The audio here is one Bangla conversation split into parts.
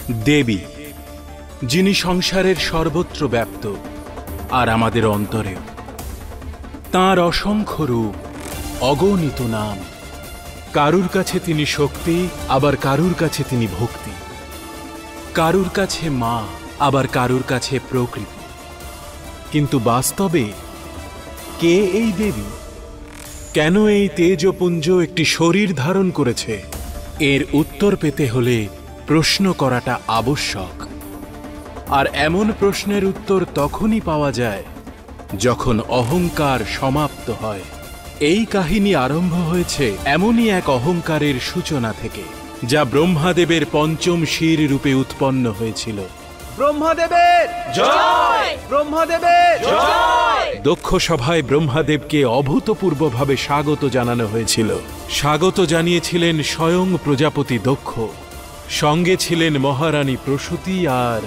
দেবী, যিনি সংসারের সর্বত্র ব্যাপ্ত আর আমাদের অন্তরেও। তাঁর অসংখ্য রূপ, অগণিত নাম। কারুর কাছে তিনি শক্তি, আবার কারুর কাছে তিনি ভক্তি। কারুর কাছে মা, আবার কারুর কাছে প্রকৃতি। কিন্তু বাস্তবে কে এই দেবী? কেন এই তেজপুঞ্জ একটি শরীর ধারণ করেছে? এর উত্তর পেতে হলে প্রশ্ন করাটা আবশ্যক। আর এমন প্রশ্নের উত্তর তখনই পাওয়া যায় যখন অহংকার সমাপ্ত হয়। এই কাহিনী আরম্ভ হয়েছে এমনই এক অহংকারের সূচনা থেকে, যা ব্রহ্মাদেবের পঞ্চম শির রূপে উৎপন্ন হয়েছিল। ব্রহ্মাদেবের জয়! ব্রহ্মাদেবের জয়! দক্ষ সভায় ব্রহ্মাদেবকে অভূতপূর্বভাবে স্বাগত জানানো হয়েছিল। স্বাগত জানিয়েছিলেন স্বয়ং প্রজাপতি দক্ষ, সঙ্গে ছিলেন মহারানী প্রসূতি আর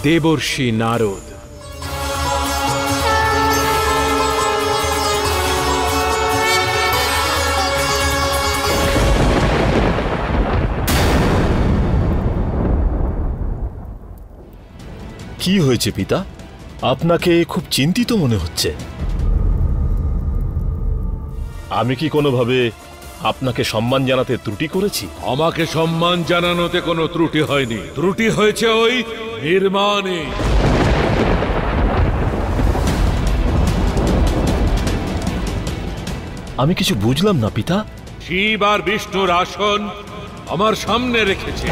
দেবর্ষি নারদ। কি হয়েছে পিতা? আপনাকে খুব চিন্তিত মনে হচ্ছে। আমি কি কোনোভাবে আপনাকে সম্মান জানাতে ত্রুটি করেছি? আমাকে সম্মান জানানোতে কোনো ত্রুটি হয়নি, ত্রুটি হয়েছে ওই নির্মাণে। আমি কিছু বুঝলাম না পিতা। শিব আর বিষ্ণুর আসন আমার সামনে রেখেছে।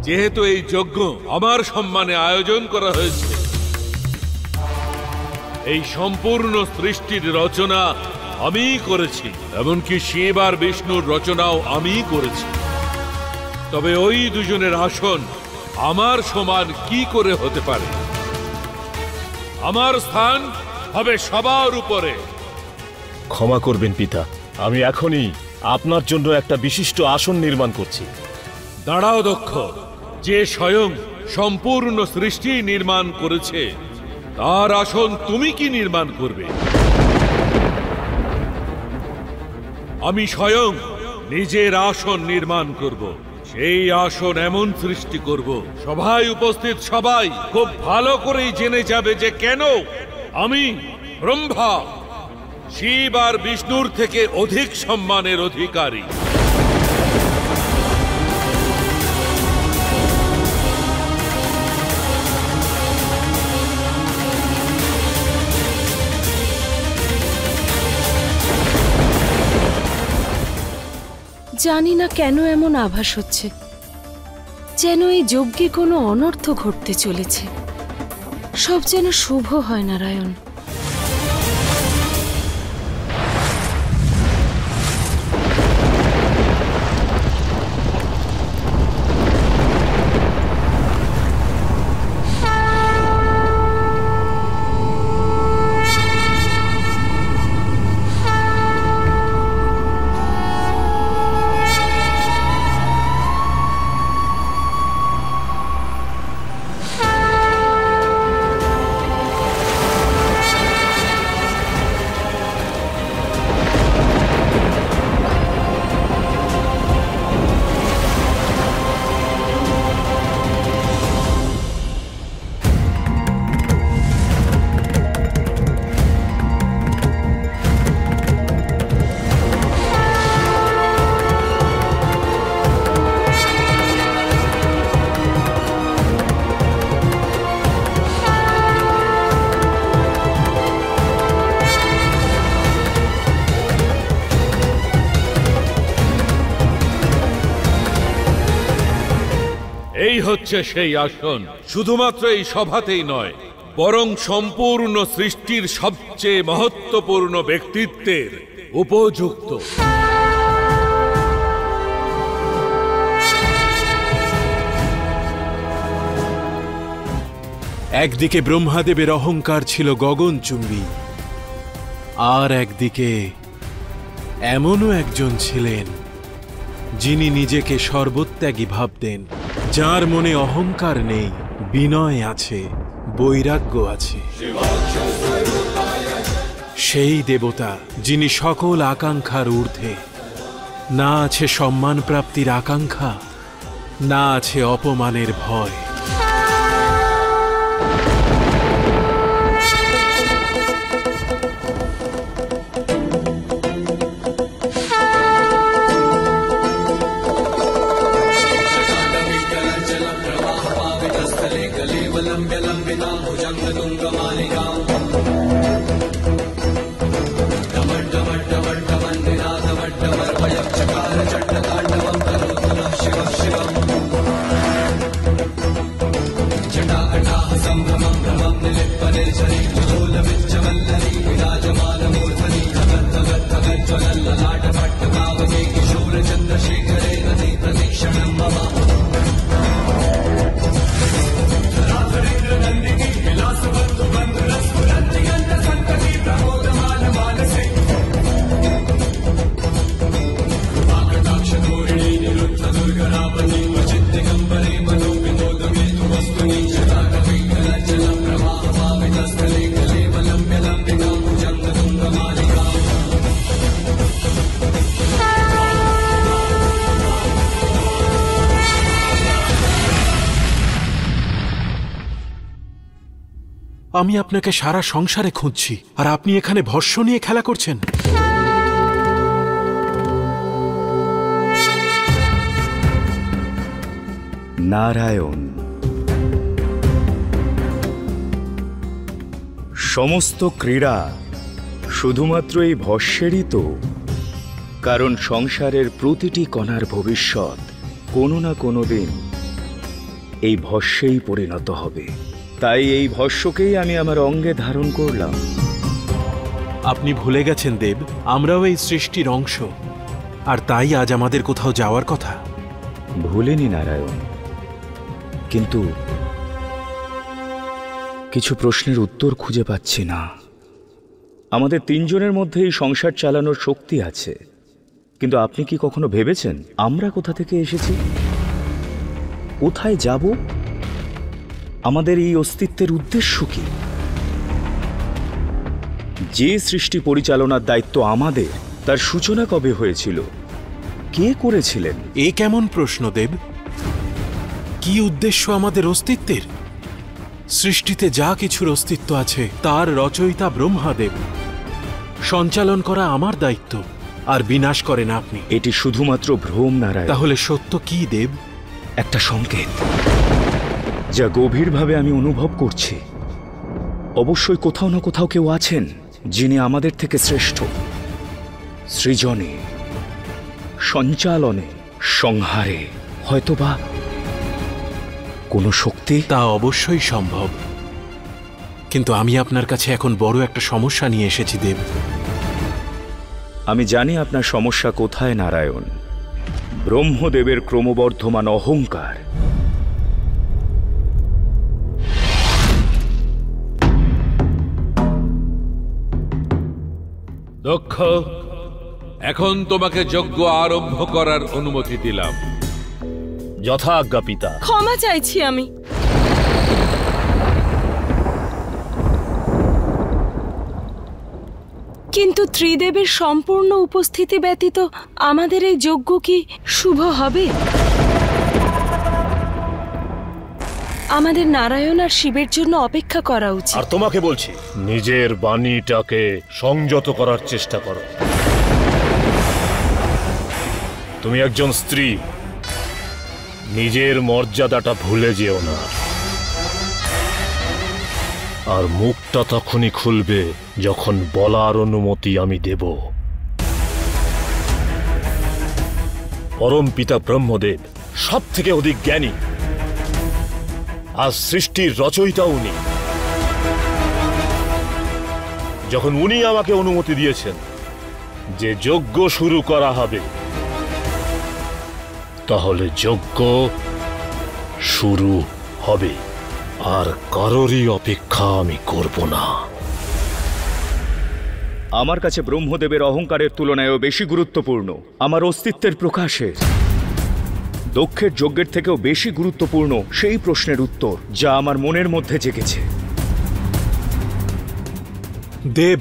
যেহেতু এই যজ্ঞ আমার সম্মানে আয়োজন করা হয়েছে, এই সম্পূর্ণ সৃষ্টির রচনা আমিই করেছি, এমনকি শিব আর বিষ্ণুর রচনাও আমিই করেছি। তবে ওই দুজনের আসন আমার সমান কি করে হতে পারে? আমার স্থান হবে সবার উপরে। ক্ষমা করবেন পিতা, আমি এখনই আপনার জন্য একটা বিশিষ্ট আসন নির্মাণ করছি। দাঁড়াও দক্ষ, যে স্বয়ং সম্পূর্ণ সৃষ্টি নির্মাণ করেছে তার আসন তুমি কি নির্মাণ করবে? আমি স্বয়ং নিজের আসন নির্মাণ করব। সেই আসন এমন সৃষ্টি করব, সভায় উপস্থিত সবাই খুব ভালো করেই জেনে যাবে যে কেন আমি ব্রহ্মা শিব আর বিষ্ণুর থেকে অধিক সম্মানের অধিকারী। জানি না কেন এমন আভাস হচ্ছে, যেন এই যজ্ঞে কোনো অনর্থ ঘটতে চলেছে। সব যেন শুভ হয় নারায়ণ। এই হচ্ছে সেই আসন। শুধুমাত্র এই সভাতেই নয়, বরং সম্পূর্ণ সৃষ্টির সবচেয়ে মহত্বপূর্ণ ব্যক্তিত্বের উপযুক্ত। একদিকে ব্রহ্মাদেবের অহংকার ছিল গগনচুম্বী, আর একদিকে এমনও একজন ছিলেন যিনি নিজেকে সর্বত্যাগী ভাবতেন, যার মনে অহংকার নেই, বিনয় আছে, বৈরাগ্য আছে। সেই দেবতা যিনি সকল আকাঙ্ক্ষার ঊর্ধ্বে, না আছে সম্মান প্রাপ্তির আকাঙ্ক্ষা, না আছে অপমানের ভয়। আমি আপনাকে সারা সংসারে খুঁজছি, আর আপনি এখানে ভস্য নিয়ে খেলা করছেন। নারায়ণ, সমস্ত ক্রীড়া শুধুমাত্র এই ভস্যেরই তো? কারণ সংসারের প্রতিটি কণার ভবিষ্যৎ কোনো না কোনো দিন এই ভস্যেই পরিণত হবে। তাই এই ভস্যকেই আমি আমার অঙ্গে ধারণ করলাম। আপনি ভুলে গেছেন দেব, আমরাও এই সৃষ্টির অংশ, আর তাই আজ আমাদের কোথাও যাওয়ার কথা। ভুলিনি নারায়ণ, কিন্তু কিছু প্রশ্নের উত্তর খুঁজে পাচ্ছি না। আমাদের তিনজনের মধ্যে এই সংসার চালানোর শক্তি আছে, কিন্তু আপনি কি কখনো ভেবেছেন আমরা কোথা থেকে এসেছি, কোথায় যাব, আমাদের এই অস্তিত্বের উদ্দেশ্য কি? যে সৃষ্টি পরিচালনার দায়িত্ব আমাদের, তার সূচনা কবে হয়েছিল, কে করেছিলেন? এ কেমন প্রশ্ন দেব? কি উদ্দেশ্য আমাদের অস্তিত্বের? সৃষ্টিতে যা কিছুর অস্তিত্ব আছে তার রচয়িতা ব্রহ্মাদেব। সঞ্চালন করা আমার দায়িত্ব, আর বিনাশ করেন আপনি। এটি শুধুমাত্র ভ্রম নারায়ণ। তাহলে সত্য কি দেব? একটা সংকেত যা গভীরভাবে আমি অনুভব করছি। অবশ্যই কোথাও না কোথাও কেউ আছেন যিনি আমাদের থেকে শ্রেষ্ঠ, সৃজনে, সঞ্চালনে, সংহারে, হয়তোবা কোনো শক্তি। তা অবশ্যই সম্ভব, কিন্তু আমি আপনার কাছে এখন বড় একটা সমস্যা নিয়ে এসেছি দেব। আমি জানি আপনার সমস্যা কোথায় নারায়ণ। ব্রহ্মদেবের ক্রমবর্ধমান অহংকার। দক্ষ, এখন তোমাকে যজ্ঞ আরম্ভ করার অনুমতি দিলাম। যথা আজ্ঞা পিতা। ক্ষমা চাইছি আমি। কিন্তু ত্রিদেবের সম্পূর্ণ উপস্থিতি ব্যতীত আমাদের এই যজ্ঞ কি শুভ হবে? আমাদের নারায়ণ আর শিবের জন্য অপেক্ষা করা উচিত। আর তোমাকে বলছি, নিজের বাণীটাকে সংযত করার চেষ্টা করো। তুমি একজন স্ত্রী, নিজের মর্যাদাটা ভুলে যেও না। আর মুখটা তখনই খুলবে যখন বলার অনুমতি আমি দেব। পরম পিতা ব্রহ্মদেব সব থেকে অধিক জ্ঞানী, আর সৃষ্টির রচয়িতা উনি। যখন উনি আমাকে অনুমতি দিয়েছেন যে যজ্ঞ শুরু করা হবে, তাহলে যজ্ঞ শুরু হবে, আর কারোরই অপেক্ষা আমি করব না। আমার কাছে ব্রহ্মদেবের অহংকারের তুলনায়ও বেশি গুরুত্বপূর্ণ আমার অস্তিত্বের প্রকাশে। দক্ষের যজ্ঞের থেকেও বেশি গুরুত্বপূর্ণ সেই প্রশ্নের উত্তর যা আমার মনের মধ্যে জেগেছে। দেব,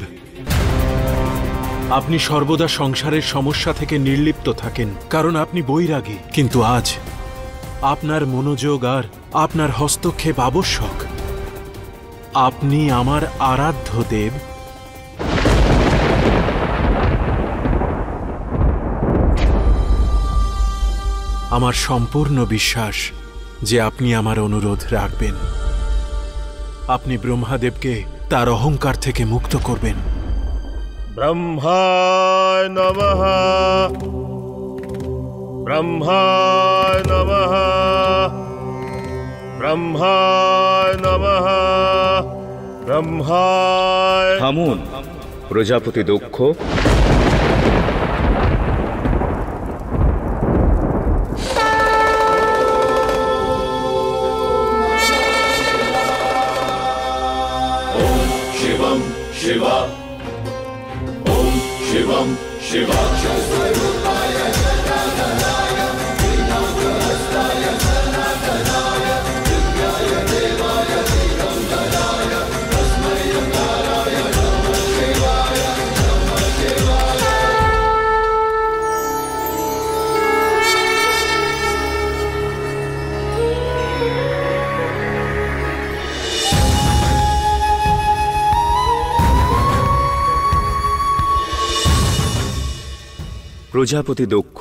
আপনি সর্বদা সংসারের সমস্যা থেকে নির্লিপ্ত থাকেন, কারণ আপনি বৈরাগী। কিন্তু আজ আপনার মনোযোগ আর আপনার হস্তক্ষেপ আবশ্যক। আপনি আমার আরাধ্য দেব। আমার সম্পূর্ণ বিশ্বাস যে আপনি আমার অনুরোধ রাখবেন। আপনি ব্রহ্মাদেবকে তার অহংকার থেকে মুক্ত করবেন। ব্রহ্মায় নমঃ, ব্রহ্মায় নমঃ, ব্রহ্মায় নমঃ, ব্রহ্মায়। থামুন প্রজাপতি দক্ষ। शिवं शिवा ॐ शिवं शिवा প্রজাপতি দক্ষ,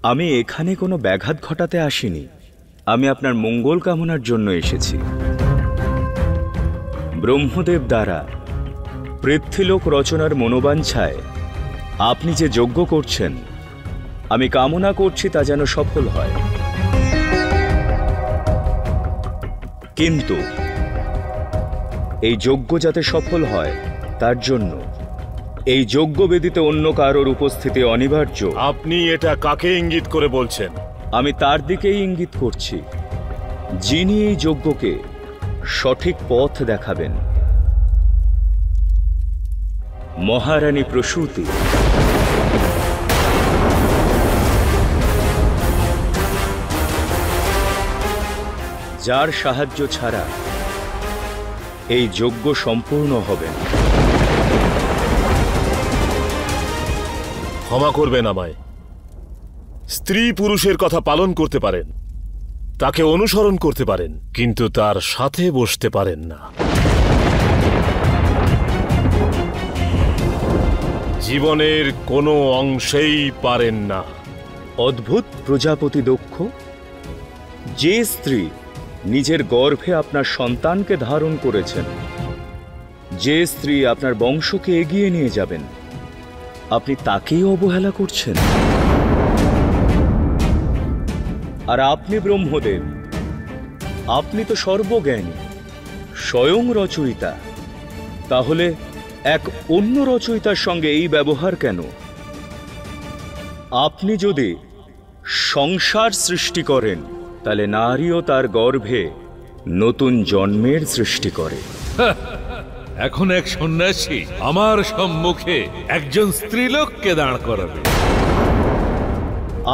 আমি এখানে কোনো ব্যাঘাত ঘটাতে আসিনি। আমি আপনার মঙ্গল কামনার জন্য এসেছি। ব্রহ্মদেব দ্বারা পৃথ্বীলোক রচনার মনোবাঞ্ছায় আপনি যে যজ্ঞ করছেন, আমি কামনা করছি তা যেন সফল হয়। কিন্তু এই যজ্ঞ যাতে সফল হয় তার জন্য এই যজ্ঞবেদিতে অন্য কারোর উপস্থিতি অনিবার্য। আপনি এটা কাকে ইঙ্গিত করে বলছেন? আমি তার দিকেই ইঙ্গিত করছি, যিনি এই যজ্ঞকে সঠিক পথ দেখাবেন। মহারানী প্রসূতি। যার সাহায্য ছাড়া এই যজ্ঞ সম্পূর্ণ হবে না। ক্ষমা করবেন আমায়। স্ত্রী পুরুষের কথা পালন করতে পারেন, তাকে অনুসরণ করতে পারেন, কিন্তু তার সাথে বসতে পারেন না। জীবনের কোনো অংশেই পারেন না। অদ্ভুত প্রজাপতি দক্ষ, যে স্ত্রী নিজের গর্ভে আপনার সন্তানকে ধারণ করেছেন, যে স্ত্রী আপনার বংশকে এগিয়ে নিয়ে যাবেন, আপনি তাকেই অবহেলা করছেন। আর আপনি ব্রহ্মদেব, আপনি তো সর্বজ্ঞানী, স্বয়ং রচয়িতা। তাহলে এক অন্য রচয়িতার সঙ্গে এই ব্যবহার কেন? আপনি যদি সংসার সৃষ্টি করেন, তাহলে নারীও তার গর্ভে নতুন জন্মের সৃষ্টি করে। এখন এক সন্ন্যাসী আমার সম্মুখে একজন স্ত্রীলোককে দাঁড় করাবে।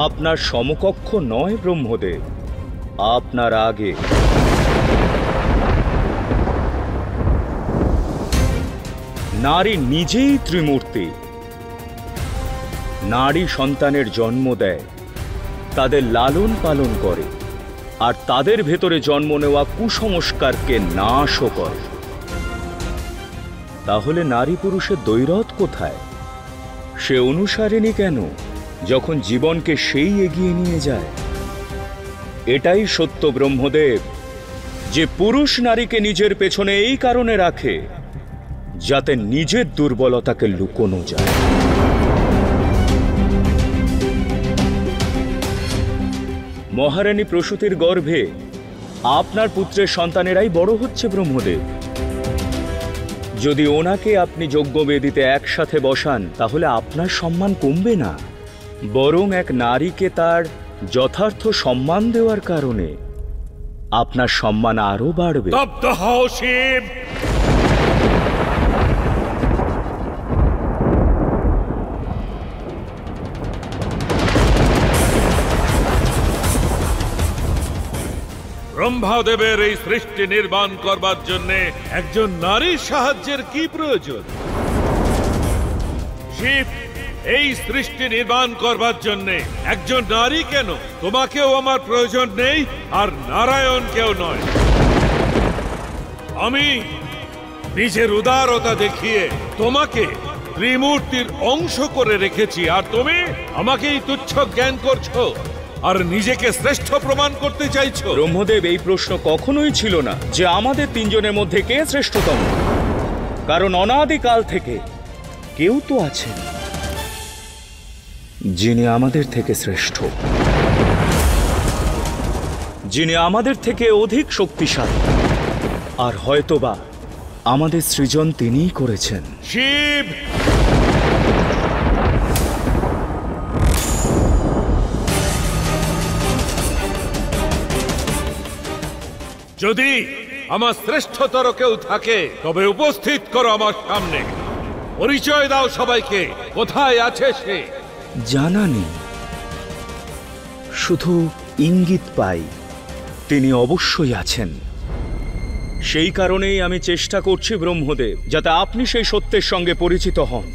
আপনার সমকক্ষ নয় ব্রহ্মদেব, আপনার আগে। নারী নিজেই ত্রিমূর্তি। নারী সন্তানের জন্ম দেয়, তাদের লালন পালন করে, আর তাদের ভেতরে জন্ম নেওয়া কুসংস্কারকে নাশও করে। তাহলে নারী পুরুষের দ্বৈরথ কোথায়? সে অনুসারিণী কেন, যখন জীবনকে সেই এগিয়ে নিয়ে যায়? এটাই সত্য ব্রহ্মদেব, যে পুরুষ নারীকে নিজের পেছনে এই কারণে রাখে যাতে নিজের দুর্বলতাকে লুকোনো যায়। মহারানী প্রসূতির গর্ভে আপনার পুত্রের সন্তানেরাই বড় হচ্ছে ব্রহ্মদেব। যদি ওনাকে আপনি যজ্ঞবেদিতে একসাথে বসান, তাহলে আপনার সম্মান কমবে না, বরং এক নারীকে তার যথার্থ সম্মান দেওয়ার কারণে আপনার সম্মান আরো বাড়বে। স্তব্ধ হও শিব! ব্রহ্মাদেবের এই সৃষ্টি নির্মাণ করবার জন্য একজন নারীর সাহায্যের কি প্রয়োজন? শিব, এই সৃষ্টি নির্মাণ করবার জন্যে একজন নারী কেন? তোমাকেও আমার প্রয়োজন নেই, আর নারায়ণকেও নয়। আমি নিজের উদারতা দেখিয়ে তোমাকে ত্রিমূর্তির অংশ করে রেখেছি, আর তুমি আমাকেই তুচ্ছ জ্ঞান করছো আর নিজেকে শ্রেষ্ঠ প্রমাণ করতে চাইছো। ব্রহ্মদেব, এই প্রশ্ন কখনোই ছিল না যে আমাদের তিনজনের মধ্যে কে শ্রেষ্ঠতম, কারণ অনাদিকাল থেকে কেউ তো আছেন যিনি আমাদের থেকে শ্রেষ্ঠ, যিনি আমাদের থেকে অধিক শক্তিশালী, আর হয়তোবা আমাদের সৃজন তিনিই করেছেন। শিব, যদি আমার শ্রেষ্ঠতর কেউ থাকে তবে উপস্থিত করো আমার সামনে। পরিচয় দাও সবাইকে, কোথায় আছে সে? জানা নেই, শুধু ইঙ্গিত পাই তিনি অবশ্যই আছেন। সেই কারণেই আমি চেষ্টা করছি ব্রহ্মদেব, যাতে আপনি সেই সত্যের সঙ্গে পরিচিত হন,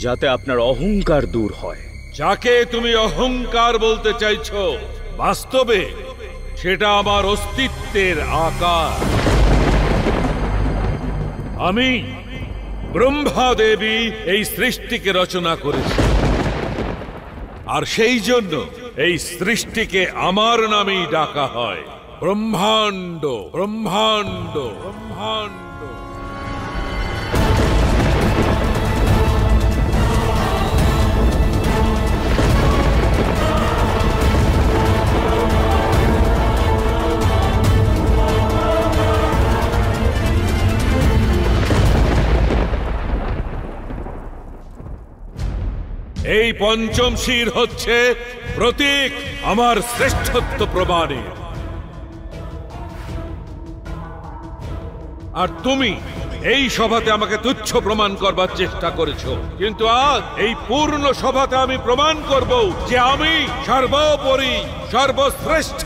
যাতে আপনার অহংকার দূর হয়। যাকে তুমি অহংকার বলতে চাইছো, বাস্তবে সেটা আমার অস্তিত্বের আকার। আমি ব্রহ্মা দেবী এই সৃষ্টিকে রচনা করেছি, আর সেই জন্য এই সৃষ্টিকে আমার নামেই ডাকা হয় ব্রহ্মাণ্ড, ব্রহ্মাণ্ড, ব্রহ্মাণ্ড। এই পঞ্চম শির হচ্ছে প্রতীক আমার শ্রেষ্ঠত্ব প্রমাণের। আর তুমি এই সভাতে আমাকে তুচ্ছ প্রমাণ করবার চেষ্টা করেছো, কিন্তু আজ এই পূর্ণ সভাতে আমি প্রমাণ করব যে আমি সর্বোপরি, সর্বশ্রেষ্ঠ।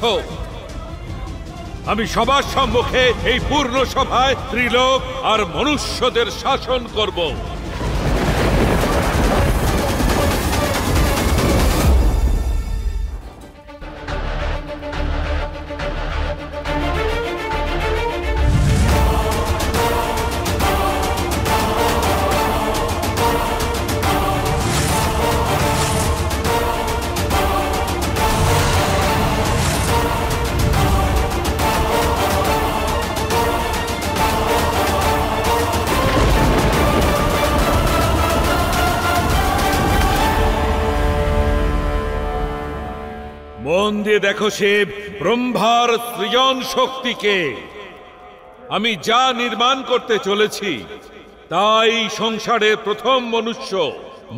আমি সবার সম্মুখে এই পূর্ণ সভায় ত্রিলোক আর মনুষ্যদের শাসন করব। মন দিয়ে দেখো শিব, ব্রহ্মার সৃজন শক্তিকে আমি যা নির্মাণ করতে চলেছি তাই সংসারের প্রথম মনুষ্য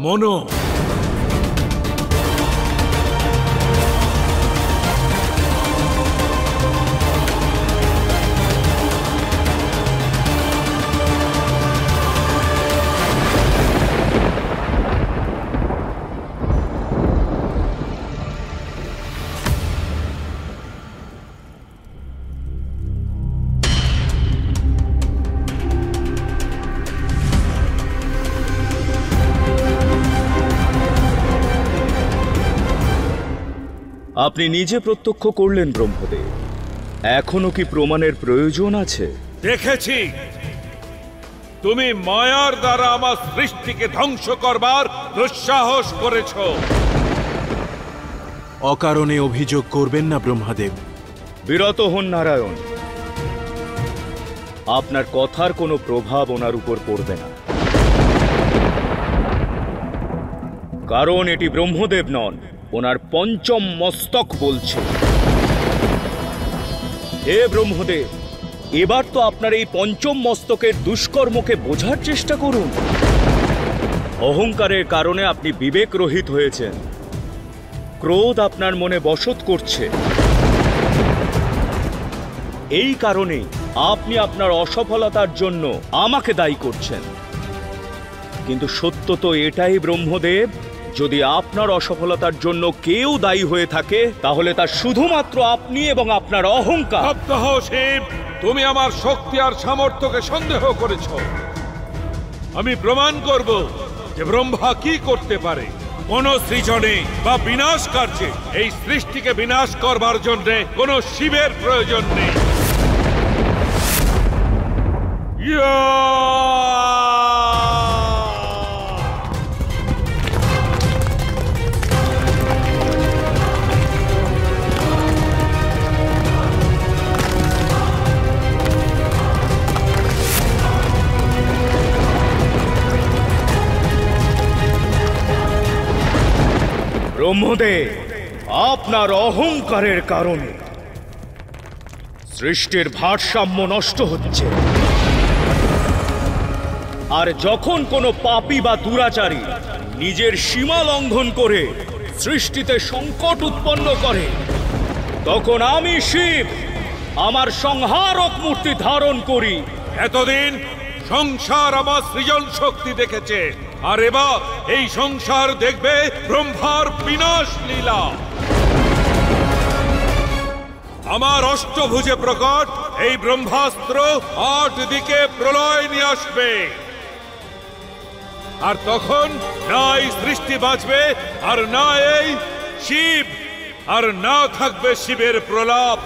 মনো। আপনি নিজে প্রত্যক্ষ করলেন ব্রহ্মদেব, এখনো কি প্রমাণের প্রয়োজন আছে? দেখেছি তুমি মায়ার দ্বারা আমার সৃষ্টিকে ধ্বংস করবার দুঃসাহস করেছ। অকারণে অভিযোগ করবেন না ব্রহ্মাদেব। বিরত হন নারায়ণ, আপনার কথার কোনো প্রভাব ওনার উপর পড়বে না, কারণ এটি ব্রহ্মদেব নন, ওনার পঞ্চম মস্তক বলছে। হে ব্রহ্মদেব, এবার তো আপনার এই পঞ্চম মস্তকের দুষ্কর্মকে বোঝার চেষ্টা করুন। অহংকারের কারণে আপনি বিবেক রহিত হয়েছেন, ক্রোধ আপনার মনে বসত করছে। এই কারণে আপনি আপনার অসফলতার জন্য আমাকে দায়ী করছেন, কিন্তু সত্য তো এটাই ব্রহ্মদেব, যদি আপনার অসফলতার জন্য কেউ দায়ী হয়ে থাকে তাহলে তা শুধুমাত্র আপনি এবং আপনার অহংকার। শব্দ হও শিব, তুমি আমার শক্তি আর সামর্থ্যকে সন্দেহ করেছ। আমি প্রমাণ করব যে ব্রহ্মা কি করতে পারে। কোন সৃজনে বা বিনাশ কার্যে এই সৃষ্টিকে বিনাশ করবার জন্য কোন শিবের প্রয়োজন নেই। ব্রহ্মদেব, আপনার অহংকারের কারণে সৃষ্টির ভারসাম্য নষ্ট হচ্ছে। আর যখন কোনো পাপী বা দুরাচারী নিজের সীমা লঙ্ঘন করে সৃষ্টিতে সংকট উৎপন্ন করে, তখন আমি শিব আমার সংহারক মূর্তি ধারণ করি। এতদিন সংসার আমার সৃজন শক্তি দেখেছে, আর এবার এই সংসার দেখবে ব্রহ্মার বিনাশ লীলা। আমার অষ্টভুজে প্রকট এই ব্রহ্মাস্ত্র 8 দিকে প্রলয় নিয়ে আসবে, আর তখন না এই সৃষ্টি বাঁচবে, আর না এই শিব, আর না থাকবে শিবের প্রলাপ।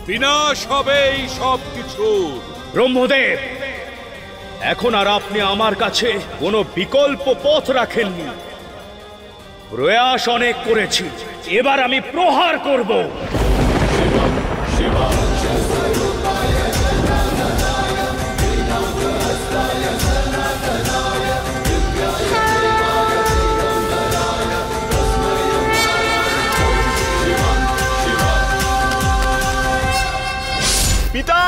বিনাশ হবে এই সব কিছু। ব্রহ্মদেব, এখন আর আপনি আমার কাছে কোনো বিকল্প পথ রাখেননি। প্রয়াস অনেক করেছি, এবার আমি প্রহার করব। পিতা!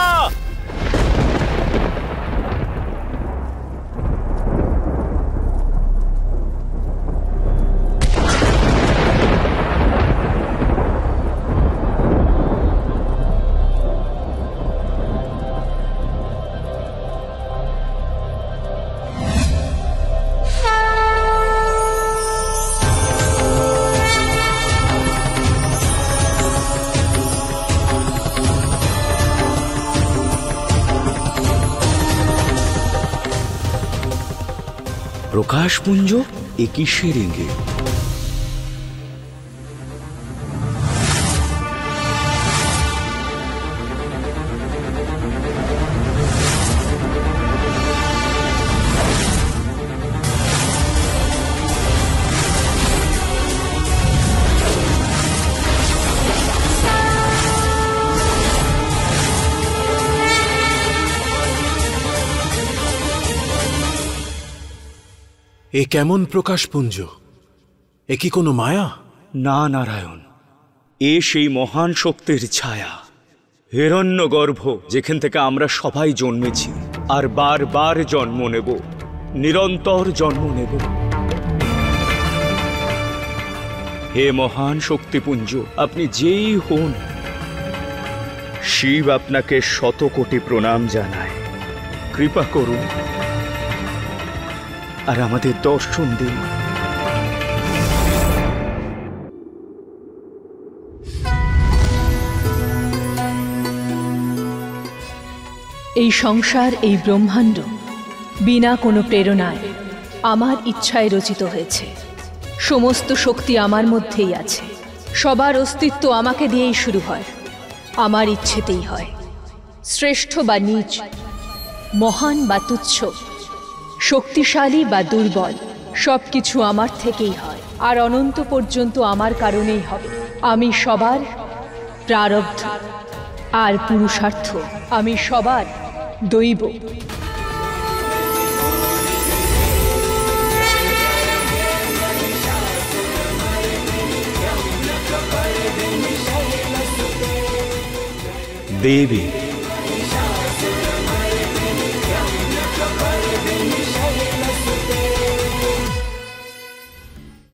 প্রকাশপুঞ্জ এ কিসের ইঙ্গিত? এ কেমন প্রকাশপুঞ্জ? এ কি কোনো মায়া? না নারায়ণ, এ সেই মহান শক্তির ছায়া, হিরণ্যগর্ভ, যেখান থেকে আমরা সবাই জন্মেছি আর বারবার জন্ম নেব, নিরন্তর জন্ম নেব। হে মহান শক্তিপুঞ্জ, আপনি যেই হন, শিব আপনাকে 100 কোটি প্রণাম জানায়। কৃপা করুন আর আমাদের দর্শন দিন। এই সংসার, এই ব্রহ্মাণ্ড বিনা কোনো প্রেরণায় আমার ইচ্ছায় রচিত হয়েছে। সমস্ত শক্তি আমার মধ্যেই আছে। সবার অস্তিত্ব আমাকে দিয়েই শুরু হয়, আমার ইচ্ছেতেই হয়। শ্রেষ্ঠ বা নীচ, মহান বা তুচ্ছ, শক্তিশালী বা দুর্বল, সব কিছু আমার থেকেই হয়, আর অনন্ত পর্যন্ত আমার কারণেই হবে। আমি সবার প্রারব্ধ আর পুরুষার্থ, আমি সবার দৈব। দেবী